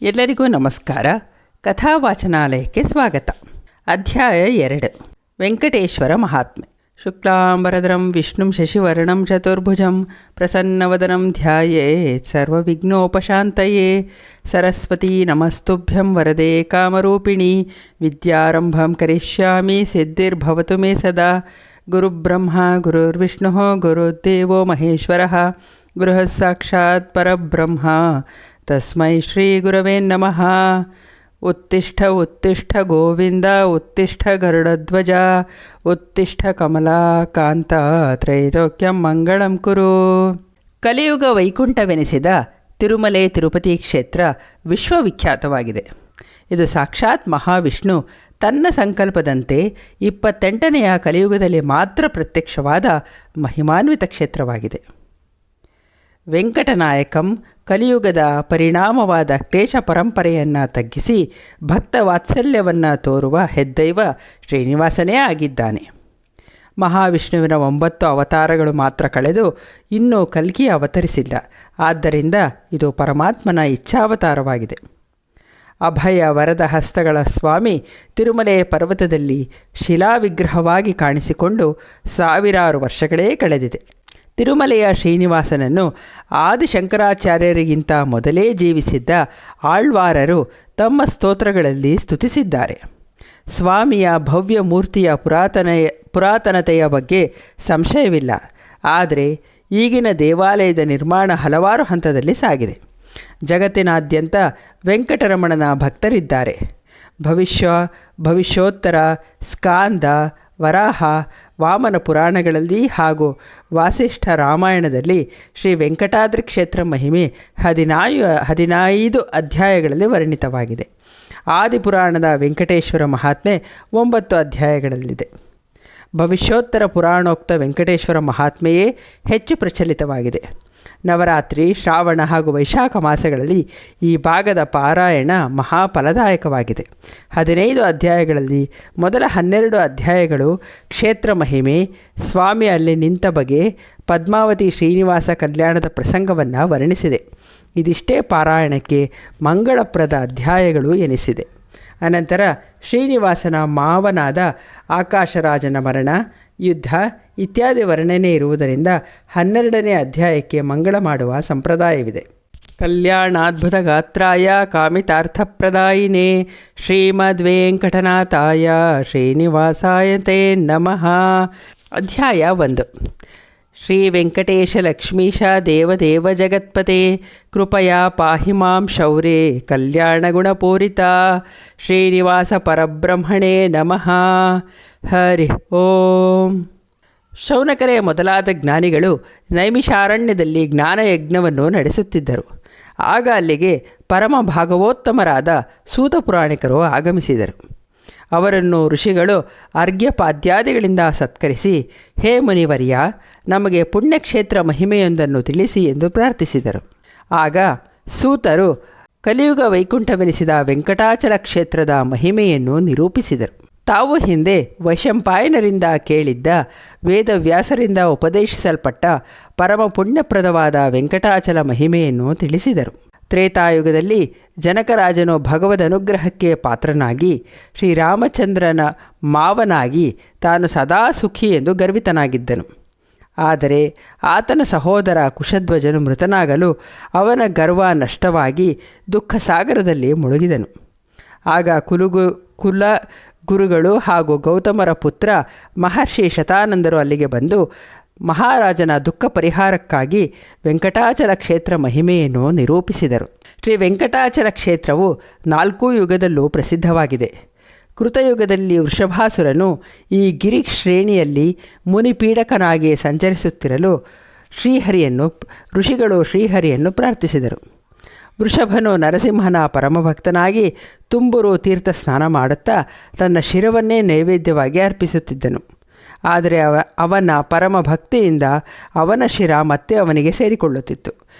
ಎಲ್ಲರಿಗೂ ನಮಸ್ಕಾರ. ಕಥಾವಾಚನಾಲಯಕ್ಕೆ ಸ್ವಾಗತ. ಅಧ್ಯಾಯ 2. ವೆಂಕಟೇಶ್ವರ ಮಹಾತ್ಮೆ. ಶುಕ್ಲಾಂಬರಧರಂ ವಿಷ್ಣುಂ ಶಶಿವರ್ಣಂ ಚತುರ್ಭುಜಂ ಪ್ರಸನ್ನವದನಂ ಧ್ಯಾಯೇತ್ ಸರ್ವವಿಘ್ನೋಪಶಾಂತಯೇ. ಸರಸ್ವತೀ ನಮಸ್ತುಭ್ಯಂ ವರದೆ ಕಾಮರೂಪಿಣಿ. ವಿದ್ಯಾರಂಭಂ ಕರಿಷ್ಯಾಮಿ ಸಿದ್ಧಿರ್ಭವತು ಮೇ ಸದಾ. ಗುರುಬ್ರಹ್ಮ ಗುರುರ್ವಿಷ್ಣುಃ ಗುರುರ್ದೇವೋ ಮಹೇಶ್ವರಃ. ಗುರುಃ ಸಾಕ್ಷಾತ್ ಪರಬ್ರಹ್ಮ ತಸ್ಮೈ ಶ್ರೀ ಗುರವೇ ನಮಃ. ಉತ್ತಿಷ್ಠ ಉತ್ತಿಷ್ಠ ಗೋವಿಂದ ಉತ್ತಿಷ್ಠ ಗರುಡಧ್ವಜ ಉತ್ತಿಷ್ಠ ಕಮಲಾಕಾಂತ ತ್ರೈಲೋಕ್ಯಂ ಮಂಗಳಂ ಕುರು. ಕಲಿಯುಗ ವೈಕುಂಠವೆನಿಸಿದ ತಿರುಮಲೆ ತಿರುಪತಿ ಕ್ಷೇತ್ರ ವಿಶ್ವವಿಖ್ಯಾತವಾಗಿದೆ. ಇದು ಸಾಕ್ಷಾತ್ ಮಹಾವಿಷ್ಣು ತನ್ನ ಸಂಕಲ್ಪದಂತೆ 28ನೆಯ ಕಲಿಯುಗದಲ್ಲಿ ಮಾತ್ರ ಪ್ರತ್ಯಕ್ಷವಾದ ಮಹಿಮಾನ್ವಿತ ಕ್ಷೇತ್ರವಾಗಿದೆ. ವೆಂಕಟನಾಯಕಂ ಕಲಿಯುಗದ ಪರಿಣಾಮವಾದ ಕ್ಲೇಶ ಪರಂಪರೆಯನ್ನು ತಗ್ಗಿಸಿ ಭಕ್ತ ವಾತ್ಸಲ್ಯವನ್ನು ತೋರುವ ಹೆದ್ದೈವ ಶ್ರೀನಿವಾಸನೇ ಆಗಿದ್ದಾನೆ. ಮಹಾವಿಷ್ಣುವಿನ 9 ಅವತಾರಗಳು ಮಾತ್ರ ಕಳೆದು ಇನ್ನೂ ಕಲ್ಕಿ ಅವತರಿಸಿಲ್ಲ. ಆದ್ದರಿಂದ ಇದು ಪರಮಾತ್ಮನ ಇಚ್ಛಾವತಾರವಾಗಿದೆ. ಅಭಯ ವರದ ಹಸ್ತಗಳ ಸ್ವಾಮಿ ತಿರುಮಲೆ ಪರ್ವತದಲ್ಲಿ ಶಿಲಾವಿಗ್ರಹವಾಗಿ ಕಾಣಿಸಿಕೊಂಡು ಸಾವಿರಾರು ವರ್ಷಗಳೇ ಕಳೆದಿದೆ. ತಿರುಮಲೆಯ ಶ್ರೀನಿವಾಸನನ್ನು ಆದಿಶಂಕರಾಚಾರ್ಯರಿಗಿಂತ ಮೊದಲೇ ಜೀವಿಸಿದ್ದ ಆಳ್ವಾರರು ತಮ್ಮ ಸ್ತೋತ್ರಗಳಲ್ಲಿ ಸ್ತುತಿಸಿದ್ದಾರೆ. ಸ್ವಾಮಿಯ ಭವ್ಯ ಮೂರ್ತಿಯ ಪುರಾತನತೆಯ ಬಗ್ಗೆ ಸಂಶಯವಿಲ್ಲ. ಆದರೆ ಈಗಿನ ದೇವಾಲಯದ ನಿರ್ಮಾಣ ಹಲವಾರು ಹಂತದಲ್ಲಿ ಸಾಗಿದೆ. ಜಗತ್ತಿನಾದ್ಯಂತ ವೆಂಕಟರಮಣನ ಭಕ್ತರಿದ್ದಾರೆ. ಭವಿಷ್ಯೋತ್ತರ, ಸ್ಕಾಂದ, ವರಾಹ, ವಾಮನ ಪುರಾಣಗಳಲ್ಲಿ ಹಾಗೂ ವಾಸಿಷ್ಠ ರಾಮಾಯಣದಲ್ಲಿ ಶ್ರೀ ವೆಂಕಟಾದ್ರಿ ಕ್ಷೇತ್ರ ಮಹಿಮೆ 15 ಅಧ್ಯಾಯಗಳಲ್ಲಿ ವರ್ಣಿತವಾಗಿದೆ. ಆದಿಪುರಾಣದ ವೆಂಕಟೇಶ್ವರ ಮಹಾತ್ಮೆ 9 ಅಧ್ಯಾಯಗಳಲ್ಲಿದೆ. ಭವಿಷ್ಯೋತ್ತರ ಪುರಾಣೋಕ್ತ ವೆಂಕಟೇಶ್ವರ ಮಹಾತ್ಮೆಯೇ ಹೆಚ್ಚು ಪ್ರಚಲಿತವಾಗಿದೆ. ನವರಾತ್ರಿ, ಶ್ರಾವಣ ಹಾಗೂ ವೈಶಾಖ ಮಾಸಗಳಲ್ಲಿ ಈ ಭಾಗದ ಪಾರಾಯಣ ಮಹಾಫಲದಾಯಕವಾಗಿದೆ. 15 ಅಧ್ಯಾಯಗಳಲ್ಲಿ ಮೊದಲ 12 ಅಧ್ಯಾಯಗಳು ಕ್ಷೇತ್ರ ಮಹಿಮೆ, ಸ್ವಾಮಿ ಅಲ್ಲಿ ನಿಂತ ಬಗೆ, ಪದ್ಮಾವತಿ ಶ್ರೀನಿವಾಸ ಕಲ್ಯಾಣದ ಪ್ರಸಂಗವನ್ನು ವರ್ಣಿಸಿದೆ. ಇದಿಷ್ಟೇ ಪಾರಾಯಣಕ್ಕೆ ಮಂಗಳಪ್ರದ ಅಧ್ಯಾಯಗಳು ಎನಿಸಿದೆ. ಅನಂತರ ಶ್ರೀನಿವಾಸನ ಮಾವನಾದ ಆಕಾಶರಾಜನ ಮರಣ, ಯುದ್ಧ ಇತ್ಯಾದಿ ವರ್ಣನೆ ಇರುವುದರಿಂದ 12ನೇ ಅಧ್ಯಾಯಕ್ಕೆ ಮಂಗಳ ಮಾಡುವ ಸಂಪ್ರದಾಯವಿದೆ. ಕಲ್ಯಾಣಾದ್ಭುತ ಗಾತ್ರಾಯ ಕಾಮಿತಾರ್ಥಪ್ರದಾಯಿನೇ ಶ್ರೀಮದ್ವೆಂಕಟನಾಥಾಯ ಶ್ರೀನಿವಾಸಾಯ ತೇ ನಮಃ. ಅಧ್ಯಾಯ 1. ಶ್ರೀ ವೆಂಕಟೇಶ ಲಕ್ಷ್ಮೀಶ ದೇವದೇವ ಜಗತ್ಪತೆ ಕೃಪಯಾ ಪಾಹಿ ಮಾಂ ಶೌರೇ ಕಲ್ಯಾಣಗುಣಪೂರಿತ ಶ್ರೀನಿವಾಸ ಪರಬ್ರಹ್ಮಣೇ ನಮಃ. ಹರಿ ಓಂ. ಶೌನಕರೇ ಮೊದಲಾದ ಜ್ಞಾನಿಗಳು ನೈಮಿಷಾರಣ್ಯದಲ್ಲಿ ಜ್ಞಾನಯಜ್ಞವನ್ನು ನಡೆಸುತ್ತಿದ್ದರು. ಆಗ ಅಲ್ಲಿಗೆ ಪರಮ ಭಾಗವೋತ್ತಮರಾದ ಸೂತ ಪುರಾಣಿಕರು ಆಗಮಿಸಿದರು. ಅವರನ್ನು ಋಷಿಗಳು ಅರ್ಘ್ಯಪಾದ್ಯಾದಿಗಳಿಂದ ಸತ್ಕರಿಸಿ, ಹೇ ಮುನಿವರ್ಯ, ನಮಗೆ ಪುಣ್ಯಕ್ಷೇತ್ರ ಮಹಿಮೆಯೊಂದನ್ನು ತಿಳಿಸಿ ಎಂದು ಪ್ರಾರ್ಥಿಸಿದರು. ಆಗ ಸೂತರು ಕಲಿಯುಗ ವೈಕುಂಠವೆನಿಸಿದ ವೆಂಕಟಾಚಲ ಕ್ಷೇತ್ರದ ಮಹಿಮೆಯನ್ನು ನಿರೂಪಿಸಿದರು. ತಾವು ಹಿಂದೆ ವೈಶಂಪಾಯನರಿಂದ ಕೇಳಿದ್ದ ವೇದವ್ಯಾಸರಿಂದ ಉಪದೇಶಿಸಲ್ಪಟ್ಟ ಪರಮ ಪುಣ್ಯಪ್ರದವಾದ ವೆಂಕಟಾಚಲ ಮಹಿಮೆಯನ್ನು ತಿಳಿಸಿದರು. ತ್ರೇತಾಯುಗದಲ್ಲಿ ಜನಕರಾಜನು ಭಗವದ್ ಅನುಗ್ರಹಕ್ಕೆ ಪಾತ್ರನಾಗಿ ಶ್ರೀರಾಮಚಂದ್ರನ ಮಾವನಾಗಿ ತಾನು ಸದಾ ಸುಖಿ ಎಂದು ಗರ್ವಿತನಾಗಿದ್ದನು. ಆದರೆ ಆತನ ಸಹೋದರ ಕುಶಧ್ವಜನು ಮೃತನಾಗಲು ಅವನ ಗರ್ವ ನಷ್ಟವಾಗಿ ದುಃಖ ಸಾಗರದಲ್ಲಿ ಮುಳುಗಿದನು. ಆಗ ಕುಲ ಗುರುಗಳು ಹಾಗೂ ಗೌತಮರ ಪುತ್ರ ಮಹರ್ಷಿ ಶತಾನಂದರು ಅಲ್ಲಿಗೆ ಬಂದು ಮಹಾರಾಜನ ದುಃಖ ಪರಿಹಾರಕ್ಕಾಗಿ ವೆಂಕಟಾಚಲ ಕ್ಷೇತ್ರ ಮಹಿಮೆಯನ್ನು ನಿರೂಪಿಸಿದರು. ಶ್ರೀ ವೆಂಕಟಾಚಲ ಕ್ಷೇತ್ರವು 4 ಯುಗದಲ್ಲೂ ಪ್ರಸಿದ್ಧವಾಗಿದೆ. ಕೃತಯುಗದಲ್ಲಿ ವೃಷಭಾಸುರನು ಈ ಗಿರಿ ಶ್ರೇಣಿಯಲ್ಲಿ ಮುನಿಪೀಡಕನಾಗಿ ಸಂಚರಿಸುತ್ತಿರಲು ಋಷಿಗಳು ಶ್ರೀಹರಿಯನ್ನು ಪ್ರಾರ್ಥಿಸಿದರು. ವೃಷಭನು ನರಸಿಂಹನ ಪರಮಭಕ್ತನಾಗಿ ತುಂಬುರು ತೀರ್ಥ ಸ್ನಾನ ಮಾಡುತ್ತಾ ತನ್ನ ಶಿರವನ್ನೇ ನೈವೇದ್ಯವಾಗಿ ಅರ್ಪಿಸುತ್ತಿದ್ದನು. ಆದರೆ ಅವನ ಪರಮ ಭಕ್ತಿಯಿಂದ ಅವನ ಶಿರ ಮತ್ತೆ ಅವನಿಗೆ ಸೇರಿಕೊಳ್ಳುತ್ತಿತ್ತು.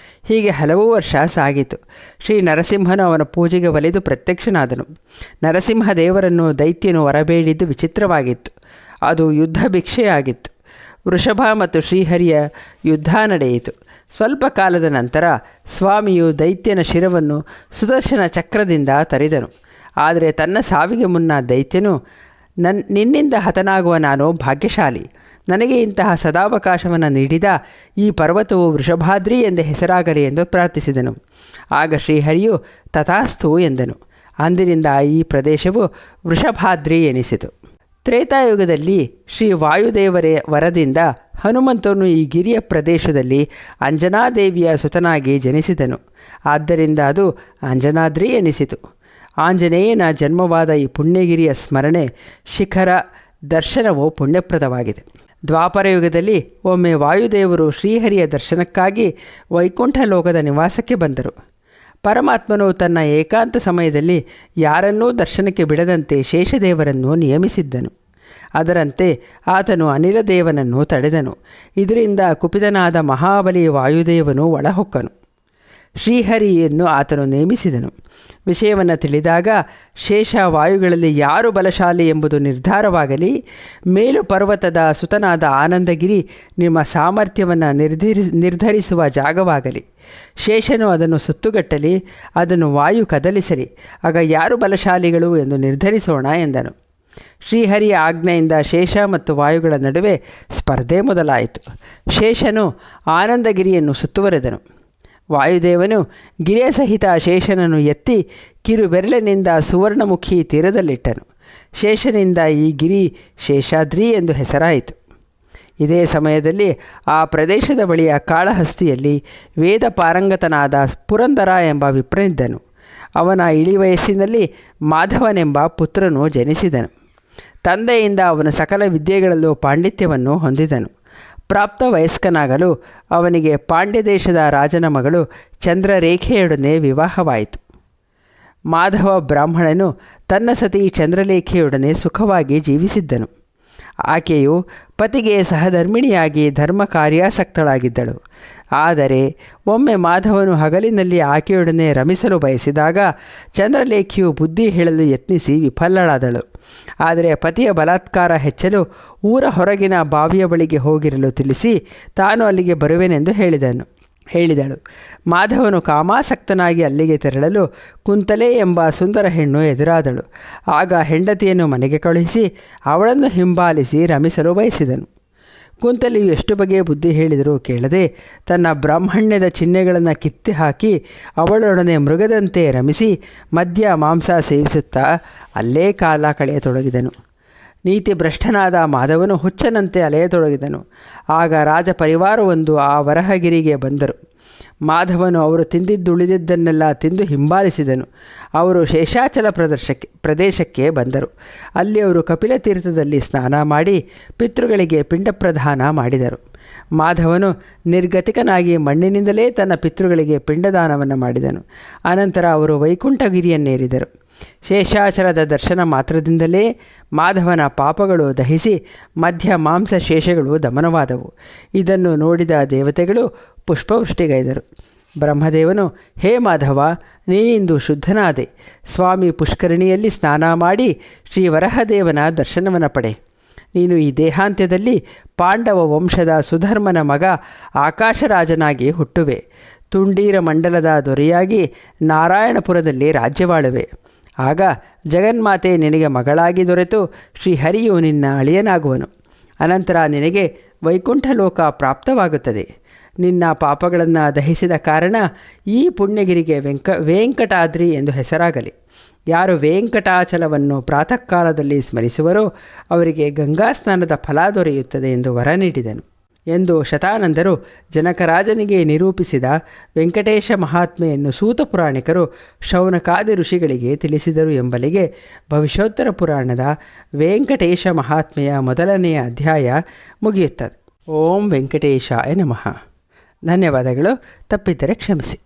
ಹೀಗೆ ಹಲವು ವರ್ಷ ಸಾಗಿತು. ಶ್ರೀ ನರಸಿಂಹನು ಅವನ ಪೂಜೆಗೆ ಒಲಿದು ಪ್ರತ್ಯಕ್ಷನಾದನು. ನರಸಿಂಹ ದೇವರನ್ನು ದೈತ್ಯನು ಹೊರಬೇಡಿದ್ದು ವಿಚಿತ್ರವಾಗಿತ್ತು. ಅದು ಯುದ್ಧ ಭಿಕ್ಷೆಯಾಗಿತ್ತು. ವೃಷಭ ಮತ್ತು ಶ್ರೀಹರಿಯ ಯುದ್ಧ ನಡೆಯಿತು. ಸ್ವಲ್ಪ ಕಾಲದ ನಂತರ ಸ್ವಾಮಿಯು ದೈತ್ಯನ ಶಿರವನ್ನು ಸುದರ್ಶನ ಚಕ್ರದಿಂದ ತರಿದನು. ಆದರೆ ತನ್ನ ಸಾವಿಗೆ ಮುನ್ನ ದೈತ್ಯನು, ನಿನ್ನಿಂದ ಹತನಾಗುವ ನಾನು ಭಾಗ್ಯಶಾಲಿ. ನನಗೆ ಇಂತಹ ಸದಾವಕಾಶವನ್ನು ನೀಡಿದ ಈ ಪರ್ವತವು ವೃಷಭಾದ್ರಿ ಎಂದೇ ಹೆಸರಾಗಲಿ ಎಂದು ಪ್ರಾರ್ಥಿಸಿದನು. ಆಗ ಶ್ರೀಹರಿಯು ತಥಾಸ್ತು ಎಂದನು. ಅಂದಿನಿಂದ ಈ ಪ್ರದೇಶವು ವೃಷಭಾದ್ರಿ ಎನಿಸಿತು. ತ್ರೇತಾಯುಗದಲ್ಲಿ ಶ್ರೀ ವಾಯುದೇವರ ವರದಿಂದ ಹನುಮಂತನು ಈ ಗಿರಿಯ ಪ್ರದೇಶದಲ್ಲಿ ಅಂಜನಾದೇವಿಯ ಸುತನಾಗಿ ಜನಿಸಿದನು. ಆದ್ದರಿಂದ ಅದು ಅಂಜನಾದ್ರಿ ಎನಿಸಿತು. ಆಂಜನೇಯನ ಜನ್ಮವಾದ ಈ ಪುಣ್ಯಗಿರಿಯ ಸ್ಮರಣೆ, ಶಿಖರ ದರ್ಶನವು ಪುಣ್ಯಪ್ರದವಾಗಿದೆ. ದ್ವಾಪರಯುಗದಲ್ಲಿ ಒಮ್ಮೆ ವಾಯುದೇವರು ಶ್ರೀಹರಿಯ ದರ್ಶನಕ್ಕಾಗಿ ವೈಕುಂಠ ಲೋಕದ ನಿವಾಸಕ್ಕೆ ಬಂದರು. ಪರಮಾತ್ಮನು ತನ್ನ ಏಕಾಂತ ಸಮಯದಲ್ಲಿ ಯಾರನ್ನೂ ದರ್ಶನಕ್ಕೆ ಬಿಡದಂತೆ ಶೇಷದೇವರನ್ನು ನಿಯಮಿಸಿದ್ದನು. ಅದರಂತೆ ಆತನು ಅನಿಲದೇವನನ್ನು ತಡೆದನು. ಇದರಿಂದ ಕುಪಿತನಾದ ಮಹಾಬಲಿ ವಾಯುದೇವನು ಒಳಹೊಕ್ಕನು. ಶ್ರೀಹರಿಯನ್ನು ಆತನು ನೇಮಿಸಿದನು. ವಿಷಯವನ್ನು ತಿಳಿದಾಗ ಶೇಷ ವಾಯುಗಳಲ್ಲಿ ಯಾರು ಬಲಶಾಲಿ ಎಂಬುದು ನಿರ್ಧಾರವಾಗಲಿ, ಮೇಲು ಪರ್ವತದ ಸುತನಾದ ಆನಂದಗಿರಿ ನಿಮ್ಮ ಸಾಮರ್ಥ್ಯವನ್ನು ನಿರ್ಧರಿಸುವ ಜಾಗವಾಗಲಿ. ಶೇಷನು ಅದನ್ನು ಸುತ್ತುಗಟ್ಟಲಿ, ಅದನ್ನು ವಾಯು ಕದಲಿಸಲಿ, ಆಗ ಯಾರು ಬಲಶಾಲಿಗಳು ಎಂದು ನಿರ್ಧರಿಸೋಣ ಎಂದನು. ಶ್ರೀಹರಿಯ ಆಜ್ಞೆಯಿಂದ ಶೇಷ ಮತ್ತು ವಾಯುಗಳ ನಡುವೆ ಸ್ಪರ್ಧೆ ಮೊದಲಾಯಿತು. ಶೇಷನು ಆನಂದಗಿರಿಯನ್ನು ಸುತ್ತುವರೆದನು. ವಾಯುದೇವನು ಗಿರಿಯ ಸಹಿತ ಶೇಷನನ್ನು ಎತ್ತಿ ಕಿರುಬೆರಳಿನಿಂದ ಸುವರ್ಣಮುಖಿ ತೀರದಲ್ಲಿಟ್ಟನು. ಶೇಷನಿಂದ ಈ ಗಿರಿ ಶೇಷಾದ್ರಿ ಎಂದು ಹೆಸರಾಯಿತು. ಇದೇ ಸಮಯದಲ್ಲಿ ಆ ಪ್ರದೇಶದ ಬಳಿಯ ಕಾಳಹಸ್ತಿಯಲ್ಲಿ ವೇದ ಪಾರಂಗತನಾದ ಪುರಂದರ ಎಂಬ ವಿಪ್ರನಿದ್ದನು. ಅವನ ಇಳಿವಯಸ್ಸಿನಲ್ಲಿ ಮಾಧವನೆಂಬ ಪುತ್ರನು ಜನಿಸಿದನು. ತಂದೆಯಿಂದ ಅವನು ಸಕಲ ವಿದ್ಯೆಗಳಲ್ಲೂ ಪಾಂಡಿತ್ಯವನ್ನು ಹೊಂದಿದನು. ಪ್ರಾಪ್ತ ವಯಸ್ಕನಾಗಲು ಅವನಿಗೆ ಪಾಂಡ್ಯ ದೇಶದ ರಾಜನ ಮಗಳು ಚಂದ್ರರೇಖೆಯೊಡನೆ ವಿವಾಹವಾಯಿತು. ಮಾಧವ ಬ್ರಾಹ್ಮಣನು ತನ್ನ ಸತಿ ಚಂದ್ರಲೇಖೆಯೊಡನೆ ಸುಖವಾಗಿ ಜೀವಿಸಿದ್ದನು. ಆಕೆಯು ಪತಿಗೆ ಸಹಧರ್ಮಿಣಿಯಾಗಿ ಧರ್ಮ ಕಾರ್ಯಾಸಕ್ತಳಾಗಿದ್ದಳು. ಆದರೆ ಒಮ್ಮೆ ಮಾಧವನು ಹಗಲಿನಲ್ಲಿ ಆಕೆಯೊಡನೆ ರಮಿಸಲು ಬಯಸಿದಾಗ ಚಂದ್ರಲೇಖೆಯು ಬುದ್ಧಿ ಹೇಳಲು ಯತ್ನಿಸಿ ವಿಫಲಳಾದಳು. ಆದರೆ ಪತಿಯ ಬಲಾತ್ಕಾರ ಹೆಚ್ಚಲು ಊರ ಹೊರಗಿನ ಬಾವಿಯ ಬಳಿಗೆ ಹೋಗಿರಲು ತಿಳಿಸಿ ತಾನು ಅಲ್ಲಿಗೆ ಬರುವೆನೆಂದು ಹೇಳಿದಳು. ಮಾಧವನು ಕಾಮಾಸಕ್ತನಾಗಿ ಅಲ್ಲಿಗೆ ತೆರಳಲು ಕುಂತಲೆ ಎಂಬ ಸುಂದರ ಹೆಣ್ಣು ಎದುರಾದಳು. ಆಗ ಹೆಂಡತಿಯನ್ನು ಮನೆಗೆ ಕಳುಹಿಸಿ ಅವಳನ್ನು ಹಿಂಬಾಲಿಸಿ ರಮಿಸಲು ಬಯಸಿದನು. ಕುಂತಲೆಯು ಎಷ್ಟು ಬಗೆಯ ಬುದ್ಧಿ ಹೇಳಿದರೂ ಕೇಳದೆ ತನ್ನ ಬ್ರಾಹ್ಮಣ್ಯದ ಚಿಹ್ನೆಗಳನ್ನು ಕಿತ್ತಿ ಹಾಕಿ ಅವಳೊಡನೆ ಮೃಗದಂತೆ ರಮಿಸಿ ಮದ್ಯ ಮಾಂಸ ಸೇವಿಸುತ್ತಾ ಅಲ್ಲೇ ಕಾಲ ಕಳೆಯತೊಡಗಿದನು. ನೀತಿಭ್ರಷ್ಟನಾದ ಮಾಧವನು ಹುಚ್ಚನಂತೆ ಅಲೆಯತೊಡಗಿದನು. ಆಗ ರಾಜ ಪರಿವಾರವೊಂದು ಆ ವರಹಗಿರಿಗೆ ಬಂದರು. ಮಾಧವನು ಅವರು ತಿಂದಿದ್ದುಳಿದಿದ್ದನ್ನೆಲ್ಲ ತಿಂದು ಹಿಂಬಾಲಿಸಿದನು. ಅವರು ಶೇಷಾಚಲ ಪ್ರದೇಶಕ್ಕೆ ಬಂದರು. ಅಲ್ಲಿ ಅವರು ಕಪಿಲತೀರ್ಥದಲ್ಲಿ ಸ್ನಾನ ಮಾಡಿ ಪಿತೃಗಳಿಗೆ ಪಿಂಡ ಪ್ರದಾನ ಮಾಡಿದರು. ಮಾಧವನು ನಿರ್ಗತಿಕನಾಗಿ ಮಣ್ಣಿನಿಂದಲೇ ತನ್ನ ಪಿತೃಗಳಿಗೆ ಪಿಂಡದಾನವನ್ನು ಮಾಡಿದನು. ಅನಂತರ ಅವರು ವೈಕುಂಠಗಿರಿಯನ್ನೇರಿದರು. ಶೇಷಾಚಲದ ದರ್ಶನ ಮಾತ್ರದಿಂದಲೇ ಮಾಧವನ ಪಾಪಗಳು ದಹಿಸಿ ಮಧ್ಯ ಮಾಂಸ ಶೇಷಗಳು ದಮನವಾದವು. ಇದನ್ನು ನೋಡಿದ ದೇವತೆಗಳು ಪುಷ್ಪವೃಷ್ಟಿಗೈದರು. ಬ್ರಹ್ಮದೇವನು, ಹೇ ಮಾಧವ, ನೀನಿಂದು ಶುದ್ಧನಾದೆ. ಸ್ವಾಮಿ ಪುಷ್ಕರಣಿಯಲ್ಲಿ ಸ್ನಾನ ಮಾಡಿ ಶ್ರೀ ವರಹದೇವನ ದರ್ಶನವನ್ನು ಪಡೆ. ನೀನು ಈ ದೇಹಾಂತ್ಯದಲ್ಲಿ ಪಾಂಡವ ವಂಶದ ಸುಧರ್ಮನ ಮಗ ಆಕಾಶರಾಜನಾಗಿ ಹುಟ್ಟುವೆ. ತುಂಡೀರ ಮಂಡಲದ ದೊರೆಯಾಗಿ ನಾರಾಯಣಪುರದಲ್ಲಿ ರಾಜ್ಯವಾಳುವೆ. ಆಗ ಜಗನ್ಮಾತೆ ನಿನಗೆ ಮಗಳಾಗಿ ದೊರೆತು ಶ್ರೀಹರಿಯು ನಿನ್ನ ಅಳಿಯನಾಗುವನು. ಅನಂತರ ನಿನಗೆ ವೈಕುಂಠ ಲೋಕ ಪ್ರಾಪ್ತವಾಗುತ್ತದೆ. ನಿನ್ನ ಪಾಪಗಳನ್ನು ದಹಿಸಿದ ಕಾರಣ ಈ ಪುಣ್ಯಗಿರಿಗೆ ವೆಂಕಟಾದ್ರಿ ಎಂದು ಹೆಸರಾಗಲಿ. ಯಾರು ವೆಂಕಟಾಚಲವನ್ನು ಪ್ರಾತಃ ಕಾಲದಲ್ಲಿ ಸ್ಮರಿಸುವರೋ ಅವರಿಗೆ ಗಂಗಾ ಸ್ನಾನದ ಫಲ ದೊರೆಯುತ್ತದೆ ಎಂದು ವರ ನೀಡಿದನು ಎಂದು ಶತಾನಂದರು ಜನಕರಾಜನಿಗೆ ನಿರೂಪಿಸಿದ ವೆಂಕಟೇಶ ಮಹಾತ್ಮೆಯನ್ನು ಸೂತ ಪುರಾಣಿಕರು ಶೌನಕಾದಿ ಋಷಿಗಳಿಗೆ ತಿಳಿಸಿದರು ಎಂಬಲಿಗೆ ಭವಿಷ್ಯೋತ್ತರ ಪುರಾಣದ ವೆಂಕಟೇಶ ಮಹಾತ್ಮೆಯ ಮೊದಲನೆಯ ಅಧ್ಯಾಯ ಮುಗಿಯುತ್ತದೆ. ಓಂ ವೆಂಕಟೇಶಾಯ ನಮಃ. ಧನ್ಯವಾದಗಳು. ತಪ್ಪಿದ್ದರೆ ಕ್ಷಮಿಸಿ.